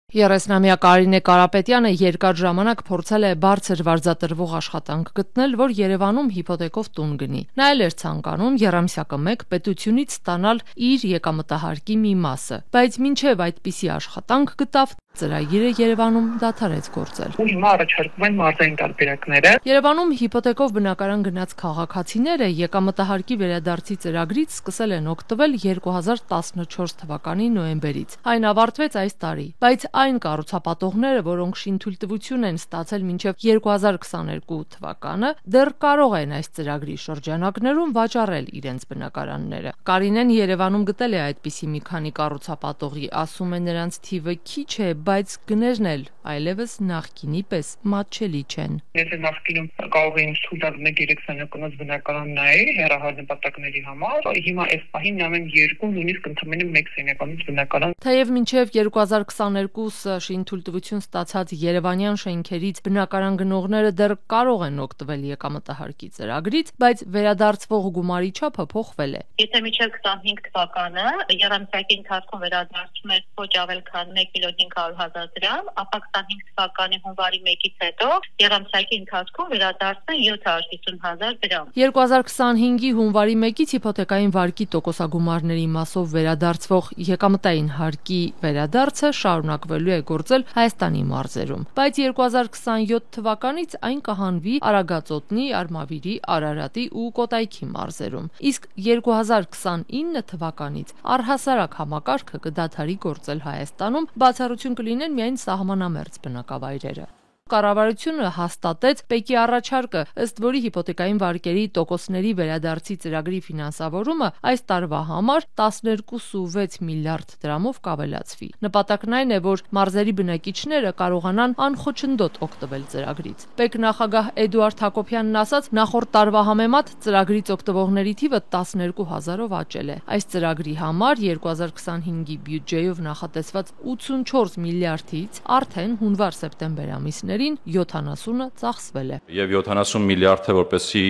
30-ամյա Կարինե Կարապետյանը երկար ժամանակ փորձել է բարձր վարձատրվող աշխատանք գտնել, որ Երևանում հիփոթեկով տուն գնի։ Նա էլ էր ցանկանում եռամսյակը մեկ պետությունից ստանալ իր եկամտահարկի մի մասը, բայց մինչև այդպիսի աշխատանք գտավ, ծրագիրը Երևանում դադարեց գործել։ Հիմա առաջարկվում են մարզային տարբերակները։ Երևանում հիփոթեկով բնակարան գնաց քաղաքացիները եկամտահարկի վերադարձի ծրագրից սկսել են օգտվել 2014 թվականի նոյեմբերից։ Այն ավարտվեց այս տարի, բայց այն կառուցապատողները, որոնք շինթույլտվություն են ստացել մինչև 2022 թվականը, դեռ կարող են այս ծրագրի շրջանակներում վաճառել իրենց բնակարանները։ Կարինեն Երևանում գտել է այդպիսի մի քանի կառուցապատողի, ասում է նրանց թիվը քիչ է, բայց գներն էլ այլևս նախկինի պես մատչելի չեն։ Եթե նախկինում կարող էին թույլ տալ 1-3 սենյակոնոց բնակարան նայել հեռահար նպատակների համար, հիմա այս պահին նայում են 2, նույնիսկ ընդամենը 1 սենյակոնոց բնակարան։ Թեև մինչև 2022 շինթույլտվություն ստացած երևանյան շենքերից բնակարան գնողները դեռ կարող են օգտվել եկամտահարկի ծրագրից, բայց վերադարձվող գումարի չափը փոխվել է։ Եթե մինչև 25 թվականը եռամսյակի ընթացքում վերադարձում էր ոչ ավել քան 1.500.000 դրամ, ապա 25 թվականի հունվարի 1-ից հետո եռամսյակի ընթացքում վերադարձն է 750.000 դրամ։ 2025-ի հունվարի 1-ից հիփոթեկային վարկի տոկոսագումարների մասով վերադարձվող եկամտային հարկի վերադարձը շարունակվելու է գործել Հայաստանի մարզերում, բայց 2027 թվականից այն կհանվի Արագածոտնի, Արմավիրի, Արարատի ու Կոտայքի մարզերում, իսկ 2029 թվականից առհասարակ համակարգը կդադարի գործել Հայաստանում, բացառություն կլինեն միայն սահմանամերձ բնակավայրերը։ Կառավարությունը հաստատեց ՊԵԿ-ի առաջարկը, ըստ որի հիփոթեկային վարկերի տոկոսների վերադարձի ծրագրի ֆինանսավորումը այս տարվա համար 12.6 միլիարդ դրամով կավելացվի։ Նպատակն այն է, որ մարզերի բնակիչները կարողանան անխոչնդոտ օգտվել ծրագրից։ ՊԵԿ նախագահ Էդուարդ Հակոբյանն ասաց, նախորդ տարվա համեմատ ծրագրից օգտվողների թիվը 12,000-ով աճել է։ Այս ծրագրի համար 2025-ի բյուջեով նախատեսված 84 միլիարդից արդեն հունվար-սեպտեմբեր ամիսներին 70-ը ծախսվել է։ Եվ 70 միլիարդը, որպեսզի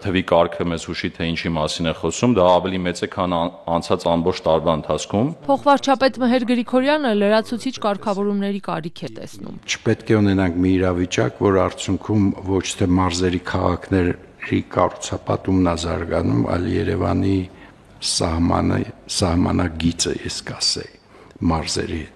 թվի կարգը մեզ հուշի, թե ինչի մասին է խոսում, դա ավելի մեծ է, քան անցած ամբողջ տարվա ընթացքում։ Փոխվարչապետ Մհեր Գրիգորյանը լրացուցիչ կարգավորումների կարիք է տեսնում։ Չպետք է ունենանք մի իրավիճակ, որ արդյունքում ոչ թե մարզերի քաղաքների կառուցապատումն է զարգանում, այլ Երևանի սահմանագիծը, ես կասեի, մարզերի հետ։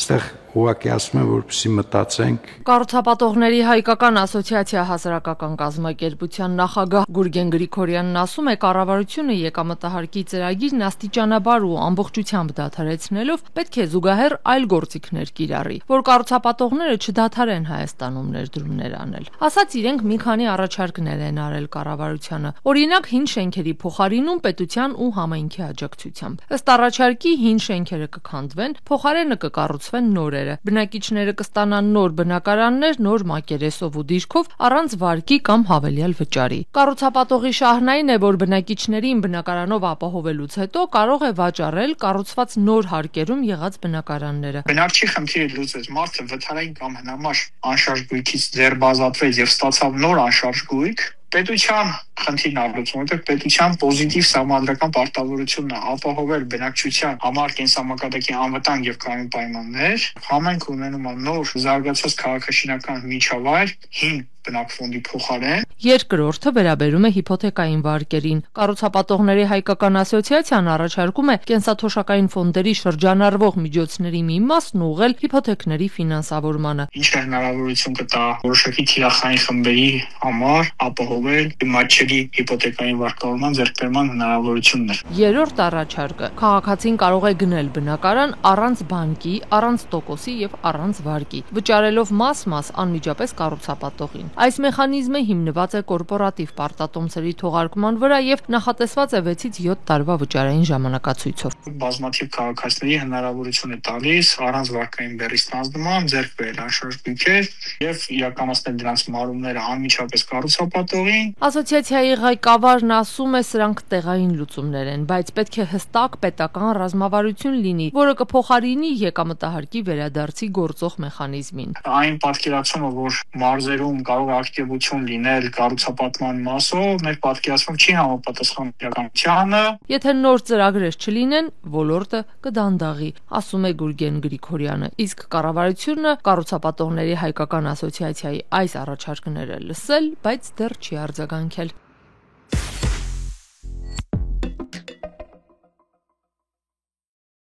Այստեղ ուղղակի ասում եմ, որպեսզի մտածենք։ Կառուցապատողների հայկական ասոցիացիա հասարակական կազմակերպության նախագահ Գուրգեն Գրիգորյանն ասում է, կառավարությունը եկամտահարկի ծրագիրն աստիճանաբար ու ամբողջությամբ դադարեցնելով պետք է զուգահեռ այլ գործիքներ կիրառի, որ կառուցապատողները չդադարեն Հայաստանում ներդրումներ անել։ Ասած իրենք մի քանի առաջարկներ են արել կառավարությանը, օրինակ հին շենքերի փոխարինում պետության ու համայնքի աջակցությամբ։ Ըստ առաջարկի հին շենքերը կքանդվեն, փոխարենը կկառուցվեն նորերը։ Բնակիչները կստանան նոր բնակարաններ, նոր մակերեսով ու դիրքով, առանց վարկի կամ հավելյալ վճարի։ Կառուցապատողի շահն այն է, որ բնակիչներին բնակարանով ապահովելուց հետո կարող է վաճառել կառուցված նոր հարկերում եղած բնակարանները։ Բնակչի խնդիրը լուծեց, մարդը վթարային կամ հնամաշ անշարժ գույքից ձերբազատվեց եւ ստացավ նոր անշարժ գույք։ Պետության խնդիրն ալուծում, որտեղ պետության պոզիտիվ սահմանադրական պարտավորությունն է ապահովել բնակչության համար կենսամակարդակի անվտանգ եւ կայուն պայմաններ, համայնքը ունենում է նոր զարգացած քաղաքաշինական միջավայր, հին բնակֆոնդի փոխարեն։ Երկրորդը վերաբերում է հիփոթեկային վարկերին։ Կառուցապատողների հայկական ասոցիացիան առաջարկում է կենսաթոշակային ֆոնդերի շրջանառվող միջոցների մի մասն ուղղել հիփոթեկների ֆինանսավորմանը։ Ինչը հնարավորություն կտա որոշակի թիրախային խմբերի համար ապահովել մատչելի հիփոթեկային վարկավորման ձեռքբերման հնարավորություններ։ Երրորդ առաջարկը քաղաքացին կարող է գնել բնակարան առանց բանկի, առանց տոկոսի եւ առանց վարկի, վճարելով մաս-մաս անմիջապես կառուցապատողին։ Այս մեխանիզմը հիմնված է կորպորատիվ պարտատոմսերի թողարկման վրա եւ նախատեսված է 6-ից 7 տարվա վճարային ժամանակացույցով։ Բազմաթիվ քաղաքացիների հնարավորություն է տալիս առանց վարկային բեռի ստանձնման ձեռք բերել անշարժ գույքեր եւ իրականացնել դրանց մարումները անմիջապես կառուցապատողին։ Ասոցիացիայի ասոցիացիայի ղեկավարն ասում է, սրանք տեղային լուծումներ են, բայց պետք է հստակ պետական ռազմավարություն լինի, որը կփոխարինի եկամտահարկի վերադարձի գործող մեխանիզմին։ Այն պատկերացումը, որ մարզերում կարող է ակտիվություն լինել կառուցապատման մասով, մեր պատկերացմամբ չի համապատասխանում իրականությանը։ Եթե նոր ծրագրեր չլինեն, ոլորտը կդանդաղի, ասում է Գուրգեն Գրիգորյանը, իսկ կառավարությունը կառուցապատողների հայկական ասոցիացիայի այս առաջարկները լսել, բայց դեռ չի արձագանքել։